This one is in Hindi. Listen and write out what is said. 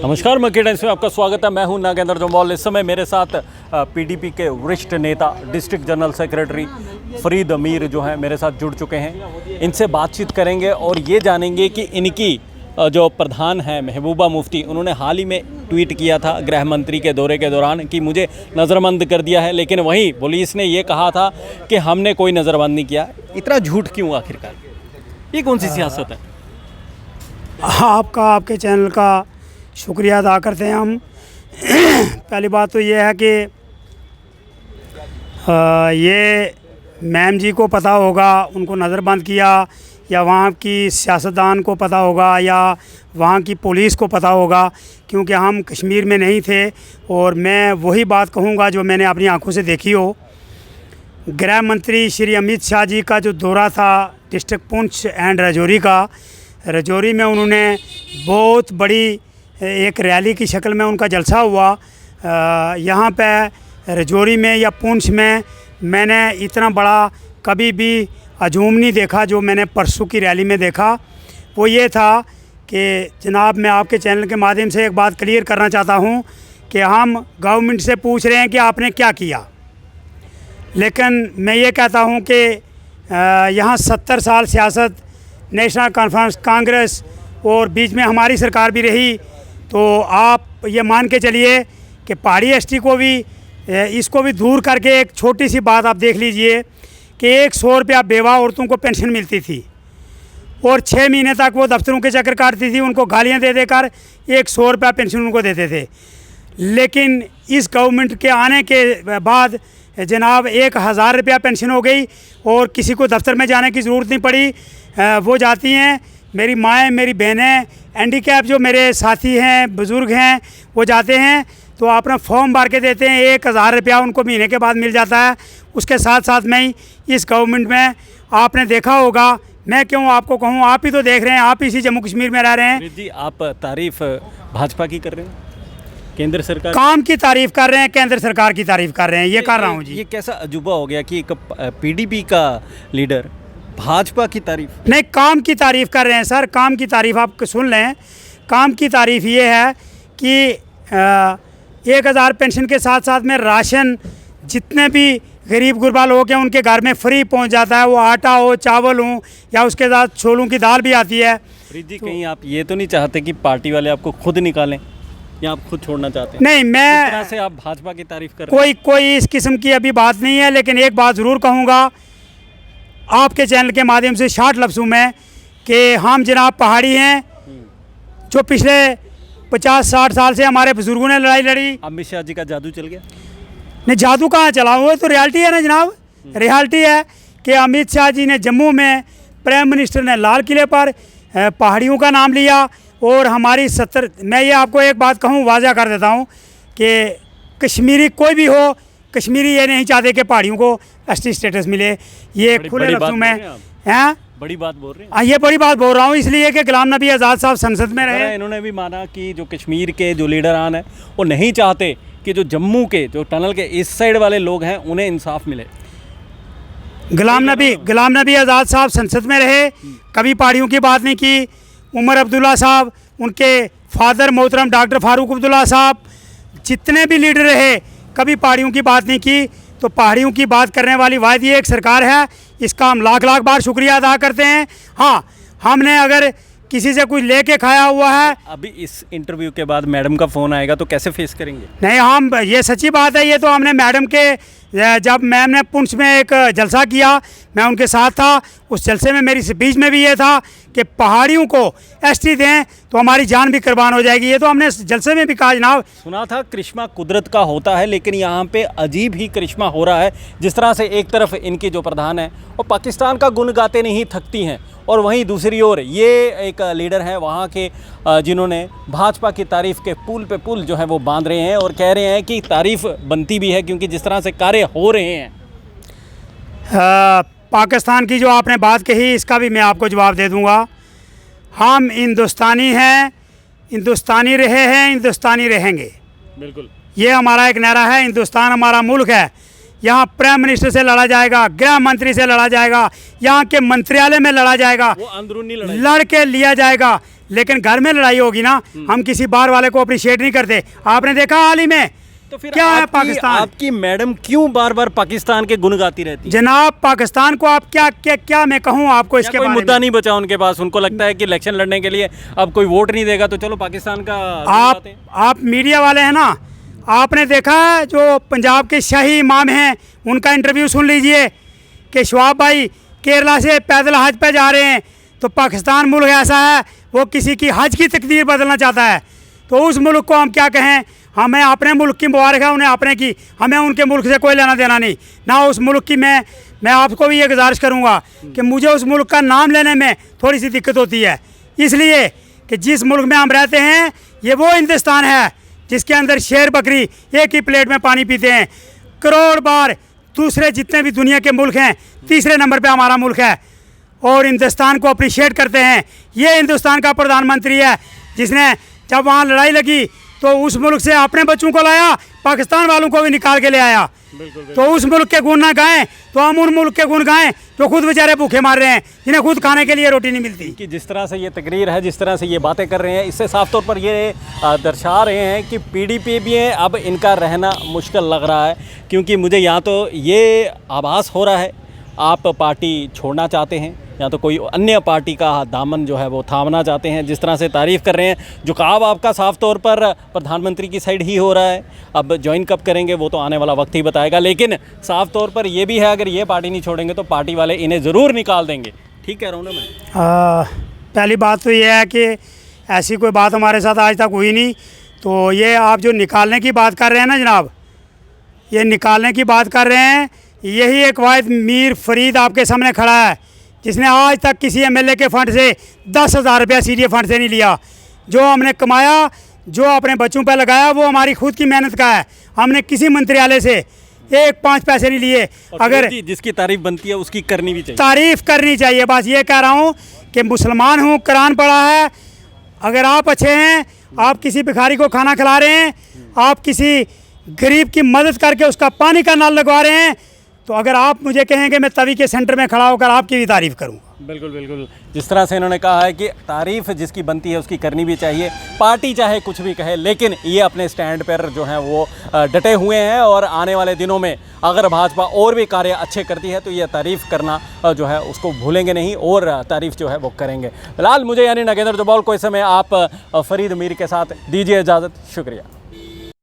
नमस्कार, मक्की टाइम्स में आपका स्वागत है। मैं हूं नागेंद्र जम्वाल। इस समय मेरे साथ पीडीपी के वरिष्ठ नेता डिस्ट्रिक्ट जनरल सेक्रेटरी फरीद अमीर जो हैं मेरे साथ जुड़ चुके हैं। इनसे बातचीत करेंगे और ये जानेंगे कि इनकी जो प्रधान है महबूबा मुफ्ती, उन्होंने हाल ही में ट्वीट किया था गृह मंत्री के दौरे के दौरान कि मुझे नज़रबंद कर दिया है, लेकिन वहीं पुलिस ने ये कहा था कि हमने कोई नज़रबंद नहीं किया। इतना झूठ क्यों आखिरकार? ये कौन सी सियासत है? आपके चैनल का शुक्रिया अदा करते हैं हम। पहली बात तो ये है कि ये मैम जी को पता होगा, उनको नज़रबंद किया, या वहाँ की सियासतदान को पता होगा, या वहाँ की पुलिस को पता होगा, क्योंकि हम कश्मीर में नहीं थे। और मैं वही बात कहूँगा जो मैंने अपनी आंखों से देखी हो। गृह मंत्री श्री अमित शाह जी का जो दौरा था डिस्ट्रिक्ट पुंछ एंड राजौरी का, राजौरी में उन्होंने बहुत बड़ी एक रैली की शक्ल में उनका जलसा हुआ। यहाँ पे राजौरी में या पुंछ में मैंने इतना बड़ा कभी भी हजूम नहीं देखा जो मैंने परसों की रैली में देखा। वो ये था कि जनाब, मैं आपके चैनल के माध्यम से एक बात क्लियर करना चाहता हूँ कि हम गवर्नमेंट से पूछ रहे हैं कि आपने क्या किया, लेकिन मैं ये कहता हूँ कि यहाँ 70 साल सियासत, नेशनल कॉन्फ्रेंस कांग्रेस और बीच में हमारी सरकार भी रही, तो आप ये मान के चलिए कि पहाड़ी एसटी को भी इसको भी दूर करके एक छोटी सी बात आप देख लीजिए कि 100 रुपया बेवा औरतों को पेंशन मिलती थी और 6 महीने तक वो दफ्तरों के चक्कर काटती थी, उनको गालियाँ दे देकर 100 रुपया पेंशन उनको देते थे। लेकिन इस गवर्नमेंट के आने के बाद जनाब 1000 रुपया पेंशन हो गई और किसी को दफ्तर में जाने की ज़रूरत नहीं पड़ी। वो जाती हैं, मेरी माएँ, मेरी बहनें, हैंडीकैप जो मेरे साथी हैं, बुज़ुर्ग हैं, वो जाते हैं तो अपना फॉर्म भर के देते हैं। 1000 रुपया उनको महीने के बाद मिल जाता है। उसके साथ साथ में ही इस गवर्नमेंट में आपने देखा होगा, मैं क्यों आपको कहूँ, आप ही तो देख रहे हैं, आप इसी जम्मू कश्मीर में रह रहे हैं जी। आप तारीफ़ भाजपा की कर रहे हैं, केंद्र सरकार काम की तारीफ़ कर रहे हैं, केंद्र सरकार की तारीफ़ कर रहे हैं। ये कर रहा हूँ जी। ये कैसा अजूबा हो गया कि एक पीडीपी का लीडर भाजपा की तारीफ? नहीं, काम की तारीफ़ कर रहे हैं सर, काम की तारीफ़ आप सुन लें। काम की तारीफ़ ये है कि 1000 पेंशन के साथ साथ में राशन जितने भी गरीब गुरबा लोग हैं उनके घर में फ्री पहुंच जाता है। वो आटा हो, चावल हो, या उसके साथ छोलों की दाल भी आती है। जी, कहीं आप ये तो नहीं चाहते कि पार्टी वाले आपको खुद निकालें या आप खुद छोड़ना चाहते हैं? नहीं, मैं इस तरह से आप भाजपा की तारीफ कर रहे हैं। कोई इस किस्म की अभी बात नहीं है, लेकिन एक बात ज़रूर कहूँगा आपके चैनल के माध्यम से शार्ट लफ्ज़ों में कि हम जनाब पहाड़ी हैं, जो पिछले 50-60 साल से हमारे बुजुर्गों ने लड़ाई लड़ी। अमित शाह जी का जादू चल गया? नहीं, जादू कहाँ चला, हुआ तो रियलिटी है ना जनाब। रियलिटी है कि अमित शाह जी ने जम्मू में, प्राइम मिनिस्टर ने लाल किले पर पहाड़ियों का नाम लिया। और हमारी 70, मैं ये आपको एक बात कहूँ, वाज़ा कर देता हूँ कि कश्मीरी कोई भी हो, कश्मीरी ये नहीं चाहते कि पहाड़ियों को एसटी स्टेटस मिले। ये खुले लफ्ज़ों में हैं, बड़ी बात बोल रहे हैं। ये बड़ी बात बोल रहा हूँ इसलिए कि गुलाम नबी आज़ाद साहब संसद में रहे। इन्होंने भी माना कि जो कश्मीर के जो लीडरान हैं वो नहीं चाहते कि जो जम्मू के जो टनल के इस साइड वाले लोग हैं उन्हें इंसाफ मिले। गुलाम नबी आज़ाद साहब संसद में रहे, कभी पहाड़ियों की बात नहीं की। उमर अब्दुल्ला साहब, उनके फादर मोहतरम डॉक्टर फारूक अब्दुल्ला साहब, जितने भी लीडर रहे, कभी पहाड़ियों की बात नहीं की। तो पहाड़ियों की बात करने वाली वाहिद ये एक सरकार है, इसका हम लाख लाख बार शुक्रिया अदा करते हैं। हाँ, हमने अगर किसी से कुछ लेके खाया हुआ है। अभी इस इंटरव्यू के बाद मैडम का फ़ोन आएगा तो कैसे फेस करेंगे? नहीं, हम, ये सच्ची बात है, ये तो हमने मैडम के, जब मैम ने पुंछ में एक जलसा किया, मैं उनके साथ था। उस जलसे में मेरी स्पीच में भी ये था कि पहाड़ियों को एसटी दें तो हमारी जान भी कुर्बान हो जाएगी। ये तो हमने जलसे में भी कहा जनाब। सुना था करिश्मा कुदरत का होता है, लेकिन यहाँ पे अजीब ही करिश्मा हो रहा है। जिस तरह से एक तरफ इनकी जो प्रधान है वो पाकिस्तान का गुण गाते नहीं थकती हैं, और वहीं दूसरी ओर ये एक लीडर हैं वहाँ के जिन्होंने भाजपा की तारीफ़ के पुल पे पुल जो है वो बांध रहे हैं और कह रहे हैं कि तारीफ़ बनती भी है क्योंकि जिस तरह से कार्य हो रहे हैं। पाकिस्तान की जो आपने बात कही, इसका भी मैं आपको जवाब दे दूंगा। हम हिंदुस्तानी हैं, हिंदुस्तानी रहे हैं, हिंदुस्तानी रहेंगे। बिल्कुल, ये हमारा एक नारा है। हिंदुस्तान हमारा मुल्क है। यहाँ प्राइम मिनिस्टर से लड़ा जाएगा, गृह मंत्री से लड़ा जाएगा, यहाँ के मंत्रालय में लड़ा जाएगा, वो अंदरूनी लड़ाई लड़ के लिया जाएगा। लेकिन घर में लड़ाई होगी ना, हम किसी बाहर वाले को अप्रिशिएट नहीं करते। आपने देखा हाल ही में तो फिर क्या है पाकिस्तान। आपकी मैडम क्यों बार बार पाकिस्तान के गुण गाती रहती है? जनाब पाकिस्तान को आप क्या मैं कहूँ आपको इसके कोई बारे मुद्दा में? नहीं बचा उनके पास? उनको लगता है कि इलेक्शन लड़ने के लिए अब कोई वोट नहीं देगा तो चलो पाकिस्तान का आप मीडिया वाले हैं ना, आपने देखा है जो पंजाब के शाही इमाम हैं उनका इंटरव्यू सुन लीजिए कि शवाब भाई केरला से पैदल हज पे जा रहे हैं, तो पाकिस्तान मुल्क ऐसा है वो किसी की हज की तकदीर बदलना चाहता है। तो उस मुल्क को हम क्या कहें, हमें अपने मुल्क की मुबारक है उन्हें अपने की, हमें उनके मुल्क से कोई लेना देना नहीं ना उस मुल्क की। मैं आपको भी ये गुजारिश करूँगा कि मुझे उस मुल्क का नाम लेने में थोड़ी सी दिक्कत होती है, इसलिए कि जिस मुल्क में हम रहते हैं ये वो हिंदुस्तान है जिसके अंदर शेर बकरी एक ही प्लेट में पानी पीते हैं। करोड़ बार दूसरे जितने भी दुनिया के मुल्क हैं, तीसरे नंबर पे हमारा मुल्क है और हिंदुस्तान को अप्रिशिएट करते हैं। ये हिंदुस्तान का प्रधानमंत्री है जिसने जब वहाँ लड़ाई लगी तो उस मुल्क से अपने बच्चों को लाया, पाकिस्तान वालों को भी निकाल के ले आया। तो उस मुल्क के गुण ना गाएं तो हम उन मुल्क के गुण गाएं जो खुद बेचारे भूखे मार रहे हैं, जिन्हें खुद खाने के लिए रोटी नहीं मिलती। कि जिस तरह से ये तकरीर है, जिस तरह से ये बातें कर रहे हैं, इससे साफ तौर पर ये दर्शा रहे हैं कि पीडीपी में अब इनका रहना मुश्किल लग रहा है, क्योंकि मुझे यहाँ तो ये आभास हो रहा है आप पार्टी छोड़ना चाहते हैं या तो कोई अन्य पार्टी का दामन जो है वो थामना चाहते हैं। जिस तरह से तारीफ़ कर रहे हैं, झुकाव आपका साफ तौर पर प्रधानमंत्री की साइड ही हो रहा है। अब ज्वाइन कब करेंगे वो तो आने वाला वक्त ही बताएगा, लेकिन साफ तौर पर ये भी है अगर ये पार्टी नहीं छोड़ेंगे तो पार्टी वाले इन्हें ज़रूर निकाल देंगे। ठीक कह रहा हूँ ना मैं? पहली बात तो ये है कि ऐसी कोई बात हमारे साथ आज तक हुई नहीं। तो ये आप जो निकालने की बात कर रहे हैं ना जनाब, ये निकालने की बात कर रहे हैं, यही एक वाहिद मीर फरीद आपके सामने खड़ा है जिसने आज तक किसी एमएलए के फंड से 10,000 रुपया सीडीए फंड से नहीं लिया। जो हमने कमाया, जो अपने बच्चों पर लगाया, वो हमारी खुद की मेहनत का है। हमने किसी मंत्रालय से 1-5 पैसे नहीं लिए। अगर जिसकी तारीफ बनती है उसकी करनी भी चाहिए, तारीफ़ करनी चाहिए। बस ये कह रहा हूँ कि मुसलमान हूँ, कुरान पढ़ा है। अगर आप अच्छे हैं, आप किसी भिखारी को खाना खिला रहे हैं, आप किसी गरीब की मदद करके उसका पानी का नल लगवा रहे हैं, तो अगर आप मुझे कहेंगे मैं तवी के सेंटर में खड़ा होकर आपकी भी तारीफ़ करूँगा। बिल्कुल बिल्कुल। जिस तरह से इन्होंने कहा है कि तारीफ़ जिसकी बनती है उसकी करनी भी चाहिए। पार्टी चाहे कुछ भी कहे, लेकिन ये अपने स्टैंड पर जो है वो डटे हुए हैं और आने वाले दिनों में अगर भाजपा और भी कार्य अच्छे करती है तो ये तारीफ़ करना जो है उसको भूलेंगे नहीं और तारीफ़ जो है वो करेंगे। फिलहाल मुझे यानी नागेंद्र जम्वाल को इस समय आप फरीद मीर के साथ दीजिए इजाज़त। शुक्रिया।